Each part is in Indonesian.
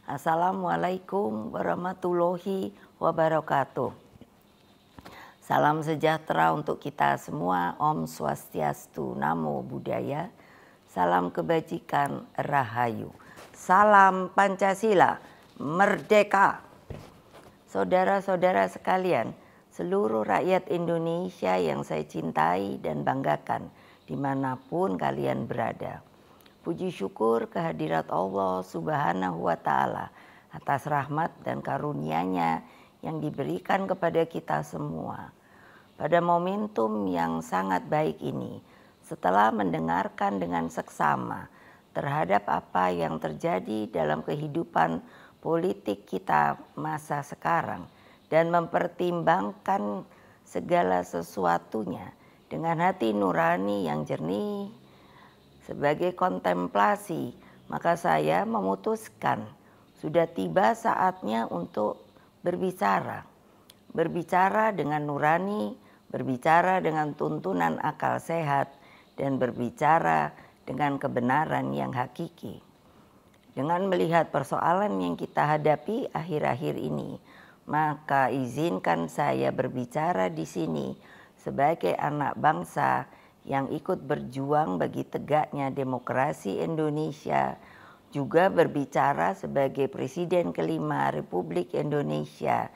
Assalamualaikum warahmatullahi wabarakatuh. Salam sejahtera untuk kita semua. Om Swastiastu, Namo Buddhaya. Salam kebajikan, Rahayu. Salam Pancasila, Merdeka. Saudara-saudara sekalian, seluruh rakyat Indonesia yang saya cintai dan banggakan dimanapun kalian berada. Puji syukur kehadirat Allah Subhanahu wa Ta'ala atas rahmat dan karunia-Nya yang diberikan kepada kita semua. Pada momentum yang sangat baik ini, setelah mendengarkan dengan seksama terhadap apa yang terjadi dalam kehidupan politik kita masa sekarang dan mempertimbangkan segala sesuatunya dengan hati nurani yang jernih sebagai kontemplasi, maka saya memutuskan sudah tiba saatnya untuk berbicara dengan nurani, berbicara dengan tuntunan akal sehat, dan berbicara dengan kebenaran yang hakiki. Dengan melihat persoalan yang kita hadapi akhir-akhir ini, maka izinkan saya berbicara di sini sebagai anak bangsa yang ikut berjuang bagi tegaknya demokrasi Indonesia, juga berbicara sebagai Presiden kelima Republik Indonesia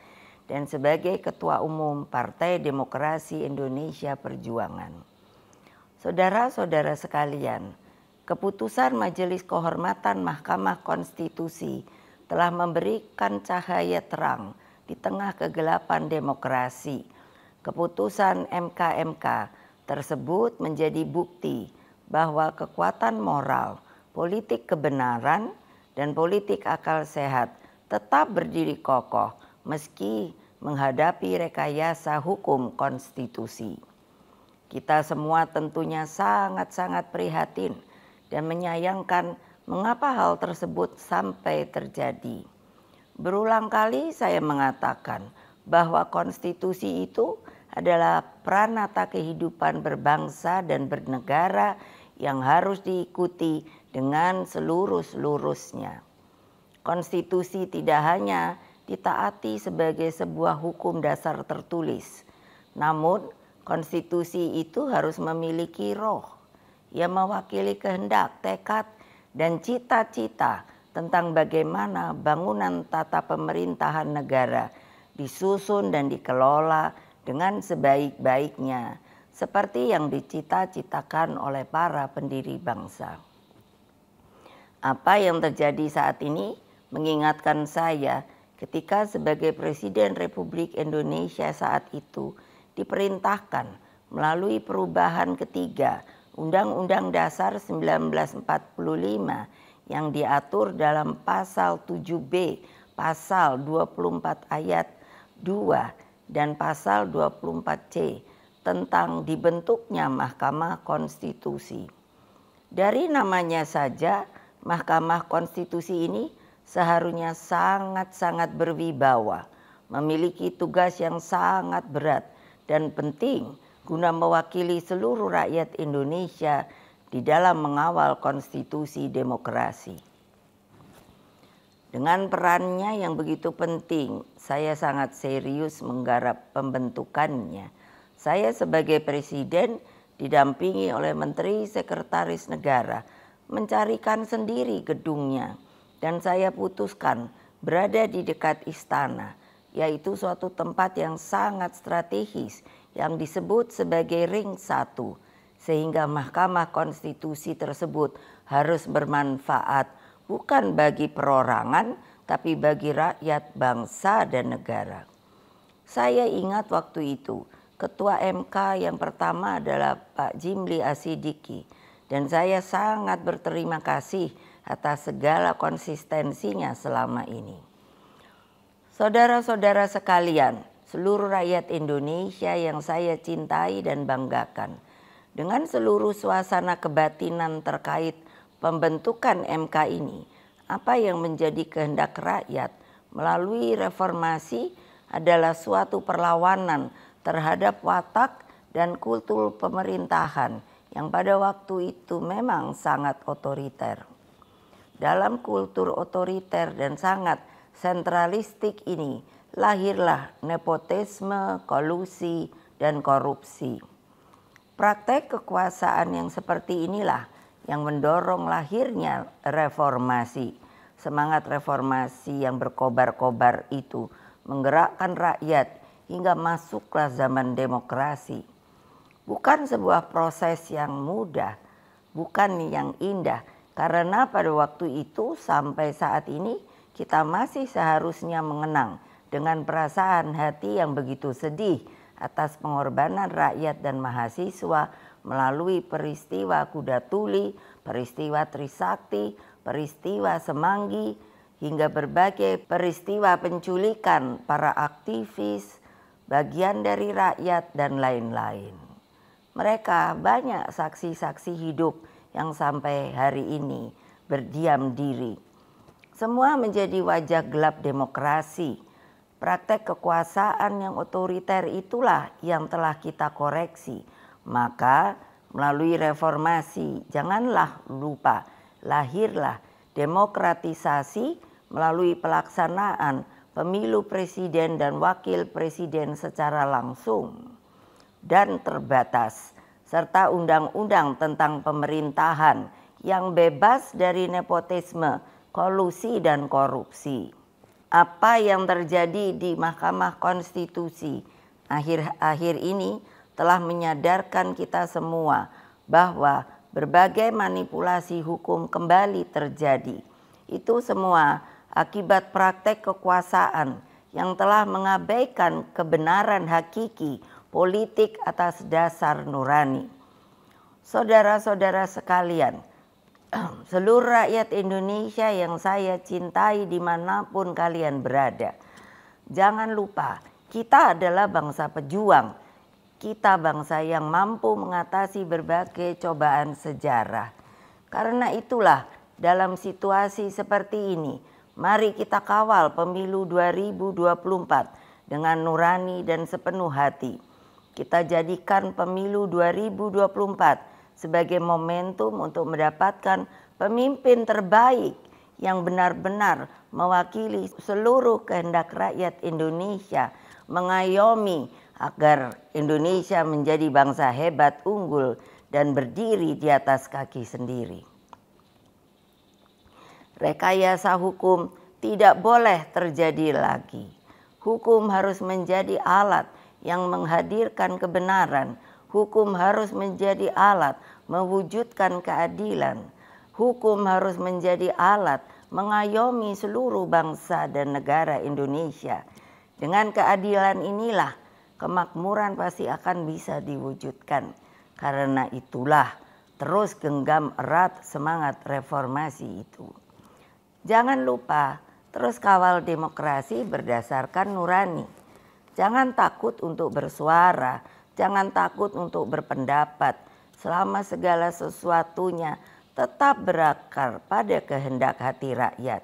dan sebagai Ketua Umum Partai Demokrasi Indonesia Perjuangan. Saudara-saudara sekalian, keputusan Majelis Kehormatan Mahkamah Konstitusi telah memberikan cahaya terang di tengah kegelapan demokrasi. Keputusan MK tersebut menjadi bukti bahwa kekuatan moral, politik kebenaran, dan politik akal sehat tetap berdiri kokoh meski menghadapi rekayasa hukum konstitusi. Kita semua tentunya sangat-sangat prihatin dan menyayangkan mengapa hal tersebut sampai terjadi. Berulang kali saya mengatakan bahwa konstitusi itu adalah pranata kehidupan berbangsa dan bernegara yang harus diikuti dengan seluruh-seluruhnya. Konstitusi tidak hanya ditaati sebagai sebuah hukum dasar tertulis, namun konstitusi itu harus memiliki roh yang mewakili kehendak, tekad, dan cita-cita tentang bagaimana bangunan tata pemerintahan negara disusun dan dikelola dengan sebaik-baiknya, seperti yang dicita-citakan oleh para pendiri bangsa. Apa yang terjadi saat ini mengingatkan saya ketika sebagai Presiden Republik Indonesia saat itu diperintahkan melalui perubahan ketiga Undang-Undang Dasar 1945 yang diatur dalam pasal 7B, pasal 24 ayat 2 dan pasal 24C tentang dibentuknya Mahkamah Konstitusi. Dari namanya saja, Mahkamah Konstitusi ini seharusnya sangat-sangat berwibawa, memiliki tugas yang sangat berat dan penting guna mewakili seluruh rakyat Indonesia di dalam mengawal konstitusi demokrasi. Dengan perannya yang begitu penting, saya sangat serius menggarap pembentukannya. Saya sebagai Presiden didampingi oleh Menteri Sekretaris Negara mencarikan sendiri gedungnya. Dan saya putuskan berada di dekat istana, yaitu suatu tempat yang sangat strategis yang disebut sebagai Ring 1, sehingga Mahkamah Konstitusi tersebut harus bermanfaat bukan bagi perorangan, tapi bagi rakyat, bangsa, dan negara. Saya ingat waktu itu, Ketua MK yang pertama adalah Pak Jimli Asidiki, dan saya sangat berterima kasih atas segala konsistensinya selama ini. Saudara-saudara sekalian, seluruh rakyat Indonesia yang saya cintai dan banggakan, dengan seluruh suasana kebatinan terkait pembentukan MK ini, apa yang menjadi kehendak rakyat melalui reformasi adalah suatu perlawanan terhadap watak dan kultur pemerintahan yang pada waktu itu memang sangat otoriter. Dalam kultur otoriter dan sangat sentralistik ini lahirlah nepotisme, kolusi, dan korupsi. Praktek kekuasaan yang seperti inilah yang mendorong lahirnya reformasi. Semangat reformasi yang berkobar-kobar itu menggerakkan rakyat hingga masuklah zaman demokrasi. Bukan sebuah proses yang mudah, bukan yang indah, karena pada waktu itu sampai saat ini kita masih seharusnya mengenang dengan perasaan hati yang begitu sedih atas pengorbanan rakyat dan mahasiswa melalui peristiwa Kuda Tuli, peristiwa Trisakti, peristiwa Semanggi, hingga berbagai peristiwa penculikan para aktivis, bagian dari rakyat, dan lain-lain. Mereka banyak saksi-saksi hidup yang sampai hari ini berdiam diri. Semua menjadi wajah gelap demokrasi. Praktek kekuasaan yang otoriter itulah yang telah kita koreksi. Maka melalui reformasi janganlah lupa lahirlah demokratisasi melalui pelaksanaan pemilu presiden dan wakil presiden secara langsung dan terbatas, serta undang-undang tentang pemerintahan yang bebas dari nepotisme, kolusi, dan korupsi. Apa yang terjadi di Mahkamah Konstitusi akhir-akhir ini telah menyadarkan kita semua bahwa berbagai manipulasi hukum kembali terjadi. Itu semua akibat praktek kekuasaan yang telah mengabaikan kebenaran hakiki politik atas dasar nurani. Saudara-saudara sekalian, seluruh rakyat Indonesia yang saya cintai dimanapun kalian berada, jangan lupa kita adalah bangsa pejuang. Kita bangsa yang mampu mengatasi berbagai cobaan sejarah. Karena itulah dalam situasi seperti ini, mari kita kawal pemilu 2024 dengan nurani dan sepenuh hati. Kita jadikan pemilu 2024 sebagai momentum untuk mendapatkan pemimpin terbaik yang benar-benar mewakili seluruh kehendak rakyat Indonesia, mengayomi agar Indonesia menjadi bangsa hebat, unggul, dan berdiri di atas kaki sendiri. Rekayasa hukum tidak boleh terjadi lagi. Hukum harus menjadi alat yang menghadirkan kebenaran. Hukum harus menjadi alat mewujudkan keadilan. Hukum harus menjadi alat mengayomi seluruh bangsa dan negara Indonesia. Dengan keadilan inilah kemakmuran pasti akan bisa diwujudkan. Karena itulah terus genggam erat semangat reformasi itu. Jangan lupa terus kawal demokrasi berdasarkan nurani. Jangan takut untuk bersuara, jangan takut untuk berpendapat, selama segala sesuatunya tetap berakar pada kehendak hati rakyat.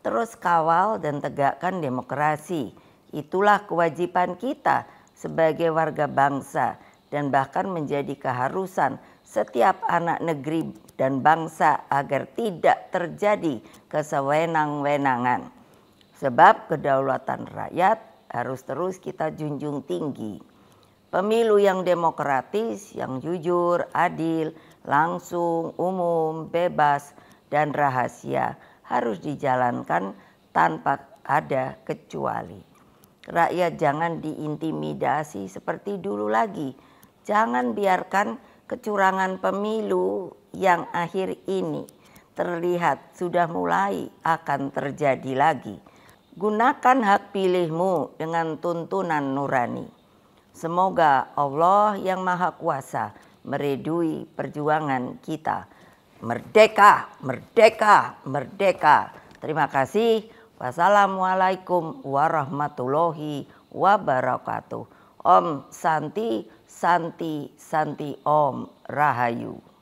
Terus kawal dan tegakkan demokrasi. Itulah kewajiban kita sebagai warga bangsa dan bahkan menjadi keharusan setiap anak negeri dan bangsa agar tidak terjadi kesewenang-wenangan. Sebab kedaulatan rakyat harus terus kita junjung tinggi. Pemilu yang demokratis, yang jujur, adil, langsung, umum, bebas, dan rahasia harus dijalankan tanpa ada kecuali. Rakyat jangan diintimidasi seperti dulu lagi. Jangan biarkan kecurangan pemilu yang akhir ini terlihat sudah mulai akan terjadi lagi. Gunakan hak pilihmu dengan tuntunan nurani. Semoga Allah yang Maha Kuasa meridui perjuangan kita. Merdeka, merdeka, merdeka. Terima kasih. Wassalamualaikum warahmatullahi wabarakatuh. Om Santi, Santi, Santi Om Rahayu.